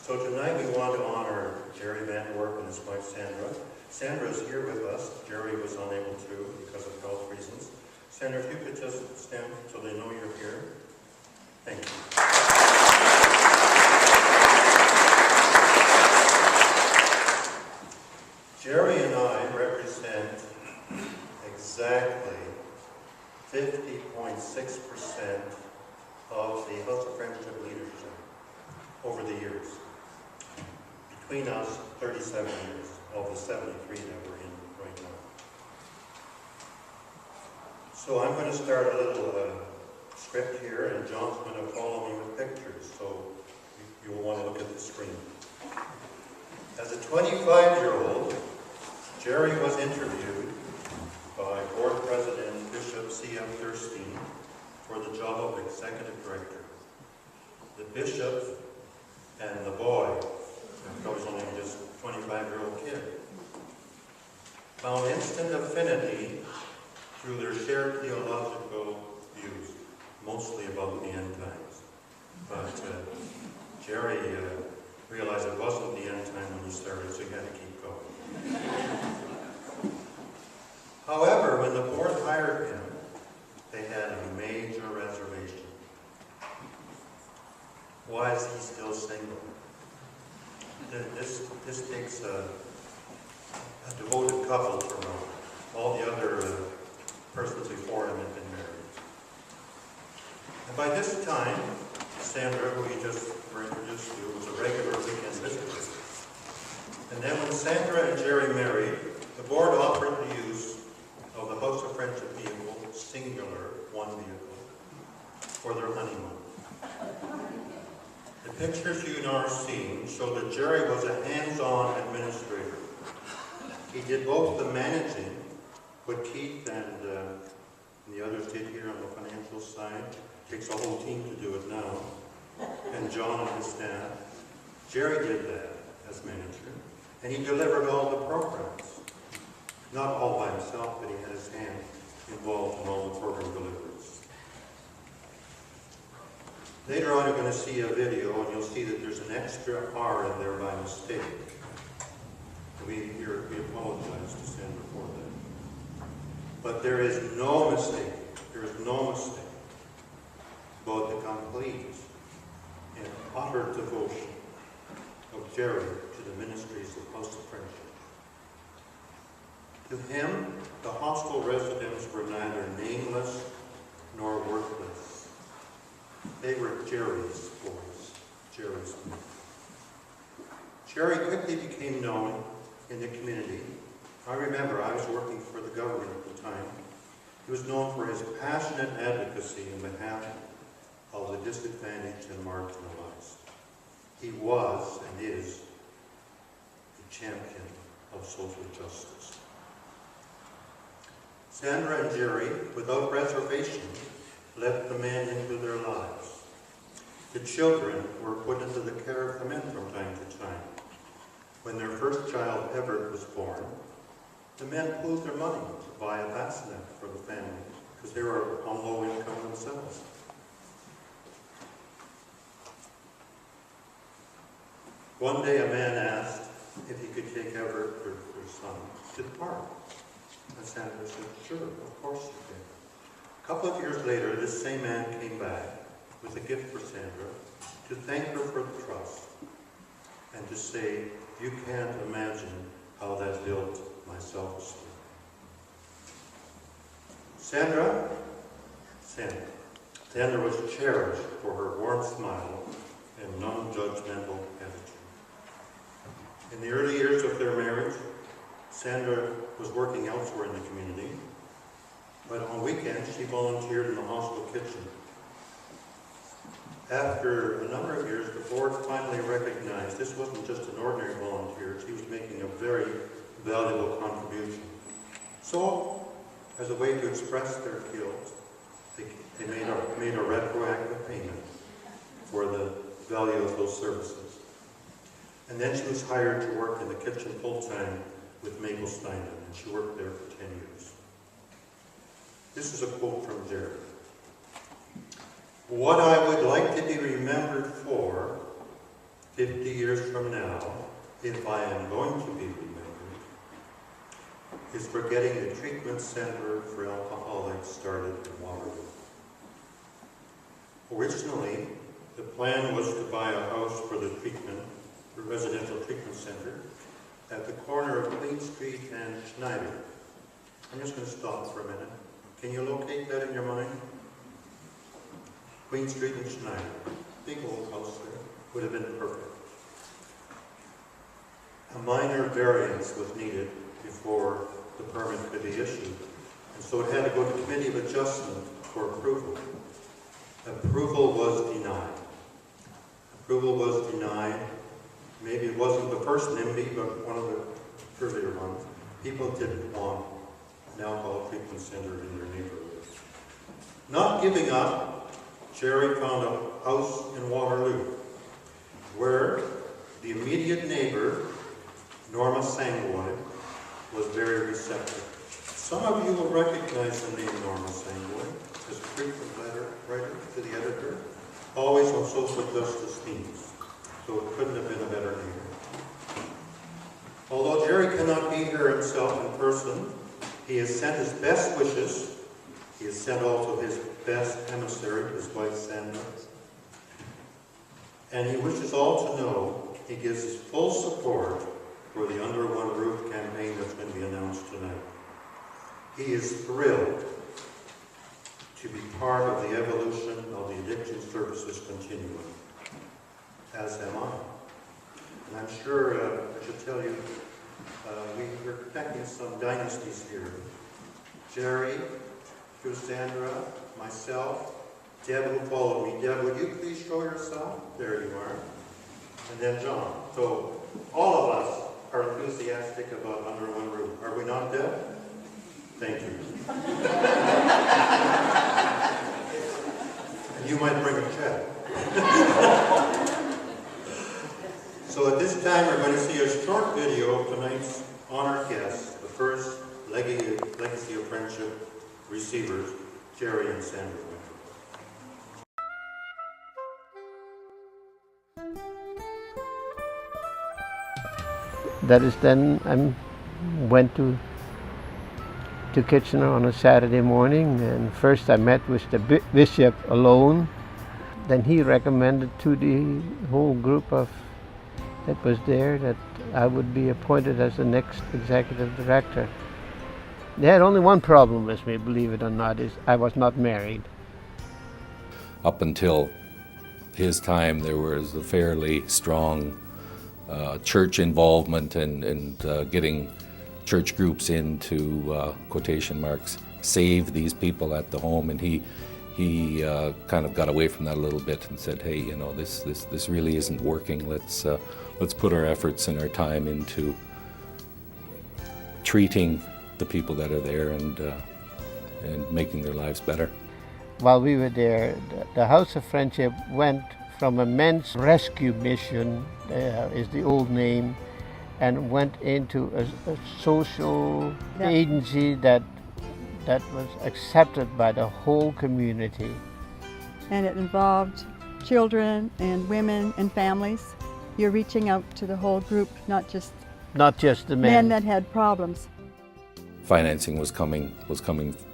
So tonight we want to honor Sandra Vandeworp and his wife Sandra. Sandra is here with us. Gerry was unable to because of health reasons. Sandra, if you could just stand so they know you're here. Thank you. Gerry and I represent exactly 50.6% of the House of Friendship leadership over the years. Between us, 37 years of the 73 that we're in right now. So I'm going to start a little script here, and John's going to follow me with pictures, so you will want to look at the screen. As a 25-year-old, Gerry was interviewed by Board President Bishop C.M. Thurstein for the job of Executive Director. The Bishop and the boy, I was only just a 25-year-old kid, found instant affinity through their shared theological views, mostly about the end times. But Gerry realized it wasn't the end time when he started, so he had to keep going. However, when the board hired him, they had a major reservation. Why is he still single? This takes a devoted couple to know. All the other persons before him had been married. And by this time, Sandra, who you just were introduced to, was a regular weekend visitor. And then when Sandra and Gerry married, the board offered the use of the House of Friendship vehicle, singular, one vehicle, for their honeymoon. The pictures you now are seeing show that Gerry was a hands-on administrator. He did both the managing, what Keith and the others did here on the financial side. It takes a whole team to do it now. And John and his staff. Gerry did that as manager. And he delivered all the programs. Not all by himself, but he had his hand involved in all the program deliveries. Later on, you're going to see a video, and you'll see that there's an extra R in there by mistake. We apologize to Sandra for that. But there is no mistake. There is no mistake about the complete and utter devotion of Gerry to the ministries of House of Friendship. To him, the hostel residents were neither nameless nor worthless. They were Gerry's boys, Gerry's men. Gerry quickly became known in the community. I remember I was working for the government at the time. He was known for his passionate advocacy in behalf of the disadvantaged and marginalized. He was and is the champion of social justice. Sandra and Gerry, without reservation, let the men into their lives. The children were put into the care of the men from time to time. When their first child, Everett, was born, the men pooled their money to buy a bassinet for the family because they were on low income themselves. One day a man asked if he could take Everett, their son, to the park. And Sandra said, sure, of course you can. A couple of years later, this same man came back with a gift for Sandra to thank her for the trust and to say, you can't imagine how that built my self-esteem. Sandra was cherished for her warm smile and non-judgmental attitude. In the early years of their marriage, Sandra was working elsewhere in the community, but on weekends she volunteered in the hostel kitchen. After a number of years, the board finally recognized this wasn't just an ordinary volunteer, she was making a very valuable contribution. So, as a way to express their guilt, they made a retroactive payment for the value of those services. And then she was hired to work in the kitchen full-time with Mabel Steinman, and she worked there for 10 years. This is a quote from Gerry. What I would like to be remembered for 50 years from now, if I am going to be remembered, is for getting the treatment center for alcoholics started in Waterloo. Originally, the plan was to buy a house for the residential treatment center at the corner of Queen Street and Schneider. I'm just going to stop for a minute. Can you locate that in your mind? Queen Street and Schneider. Big old house there. Would have been perfect. A minor variance was needed before the permit could be issued, and so it had to go to Committee of Adjustment for approval. Approval was denied. Approval was denied. Maybe it wasn't the first NIMBY, but one of the earlier ones. People didn't want an alcohol treatment center in their neighborhood. Not giving up, Gerry found a house in Waterloo where the immediate neighbor, Norma Sangwood, was very receptive. Some of you will recognize the name Norma Sangwood as a frequent writer to the editor, always on social justice themes, so it couldn't have been a better neighbor. Although Gerry cannot be here himself in person, he has sent his best wishes. He has sent also his best emissary, his wife Sandra. And he wishes all to know he gives his full support for the Under One Roof campaign that's going to be announced tonight. He is thrilled to be part of the evolution of the Addiction Services Continuum, as am I. And I'm sure, I should tell you, we're protecting some dynasties here. Gerry, through Sandra, myself, Deb who followed me. Deb, would you please show yourself? There you are. And then John. So all of us are enthusiastic about Under One Roof. Are we not, Deb? Thank you. And you might bring a check. So at this time, we're going to see a short video of tonight's honored guests, the first Legacy of Friendship receivers, Gerry and Sandra Vandeworp. That is, then I went to Kitchener on a Saturday morning, and first I met with the bishop alone. Then he recommended to the whole group that was there that I would be appointed as the next executive director. They had only one problem with me, believe it or not, is I was not married. Up until his time, there was a fairly strong church involvement and getting church groups into, quotation marks, save these people at the home. And he kind of got away from that a little bit and said, hey, you know, this really isn't working. Let's put our efforts and our time into treating the people that are there and making their lives better. While we were there, the House of Friendship went from a men's rescue mission, is the old name, and went into a social agency that was accepted by the whole community. And it involved children and women and families. You're reaching out to the whole group, not just the men that had problems. Financing was coming,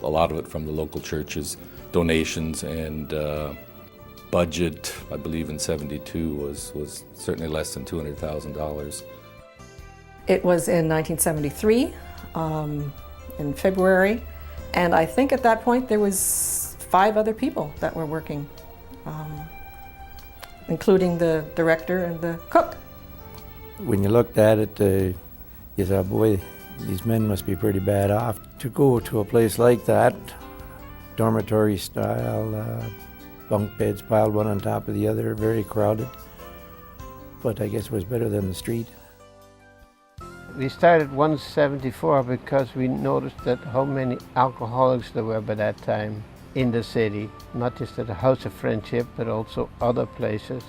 a lot of it from the local churches, donations, and budget, I believe in '72 was certainly less than $200,000. It was in 1973, in February, and I think at that point there was 5 other people that were working, including the director and the cook. When you looked at it, you thought, boy, these men must be pretty bad off. To go to a place like that, dormitory style, bunk beds piled one on top of the other, very crowded, but I guess it was better than the street. We started 174 because we noticed that how many alcoholics there were by that time in the city, not just at the House of Friendship, but also other places.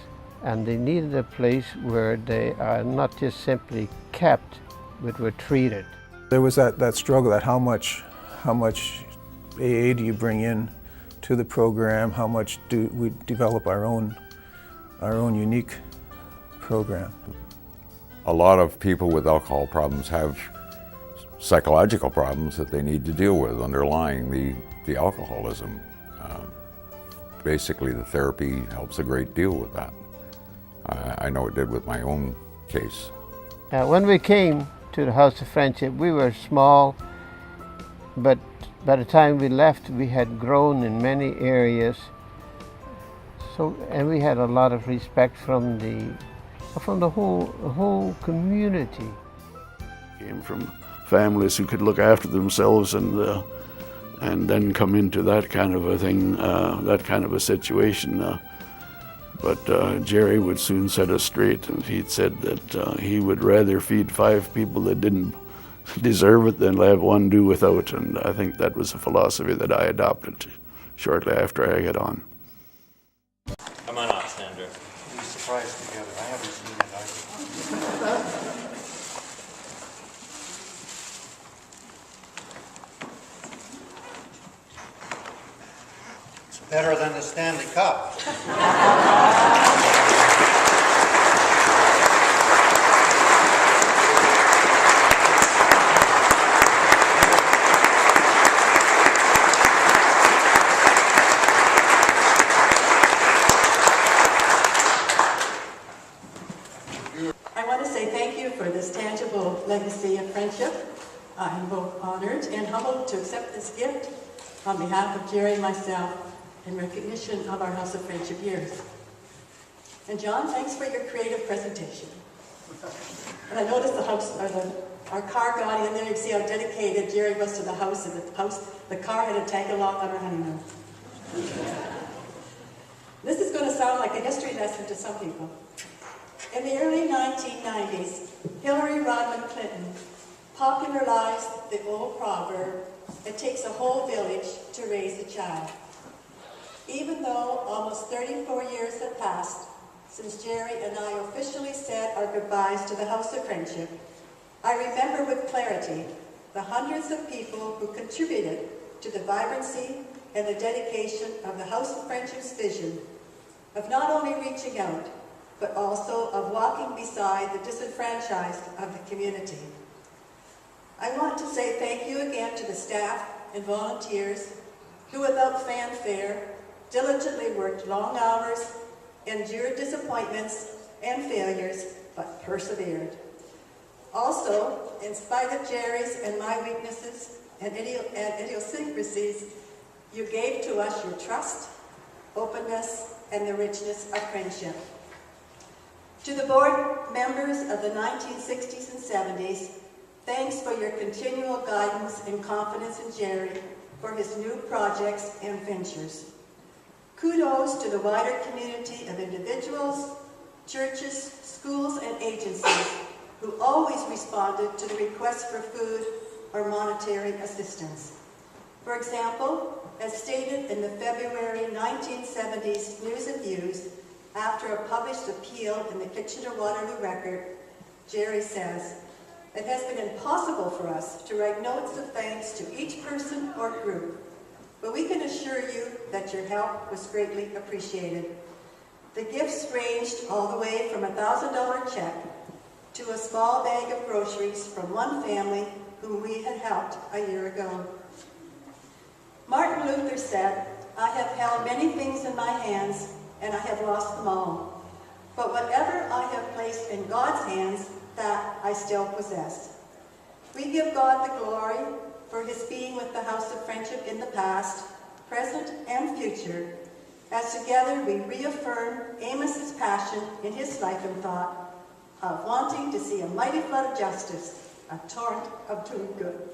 And they needed a place where they are not just simply kept, but were treated. There was that struggle at how much AA do you bring in to the program, how much do we develop our own unique program. A lot of people with alcohol problems have psychological problems that they need to deal with underlying the alcoholism. Basically, the therapy helps a great deal with that. I know it did with my own case. When we came to the House of Friendship, we were small, but by the time we left, we had grown in many areas. And we had a lot of respect from the whole community. Came from families who could look after themselves and then come into that kind of a thing, that kind of a situation. But Gerry would soon set us straight, and he'd said that he would rather feed 5 people that didn't deserve it than have one do without. And I think that was a philosophy that I adopted shortly after I got on. Come on up, Sandra. Be surprised together. I haven't seen it either. It's better than the Stanley Cup. I want to say thank you for this tangible legacy of friendship. I'm both honored and humbled to accept this gift on behalf of Gerry and myself in recognition of our House of Friendship years. And John, thanks for your creative presentation. And I noticed our car got in there. You can see how dedicated Gerry was to the house, and the car had to tag along on our honeymoon. This is going to sound like a history lesson to some people. In the early 1990s, Hillary Rodham Clinton popularized the old proverb, "It takes a whole village to raise a child." Even though almost 34 years have passed since Gerry and I officially said our goodbyes to the House of Friendship, I remember with clarity the hundreds of people who contributed to the vibrancy and the dedication of the House of Friendship's vision of not only reaching out, but also of walking beside the disenfranchised of the community. I want to say thank you again to the staff and volunteers who, without fanfare, diligently worked long hours, endured disappointments and failures, but persevered. Also, in spite of Gerry's and my weaknesses and idiosyncrasies, you gave to us your trust, openness, and the richness of friendship. To the board members of the 1960s and 70s, thanks for your continual guidance and confidence in Gerry for his new projects and ventures. Kudos to the wider community of individuals, churches, schools, and agencies who always responded to the request for food or monetary assistance. For example, as stated in the February 1970s News and Views, after a published appeal in the Kitchener-Waterloo Record, Gerry says, "It has been impossible for us to write notes of thanks to each person or group, but we can assure you that your help was greatly appreciated. The gifts ranged all the way from a $1,000 check to a small bag of groceries from one family whom we had helped a year ago." Martin Luther said, "I have held many things in my hands, and I have lost them all. But whatever I have placed in God's hands, that I still possess." We give God the glory for his being with the House of Friendship in the past, present, and future, as together we reaffirm Amos's passion in his life and thought of wanting to see a mighty flood of justice, a torrent of doing good.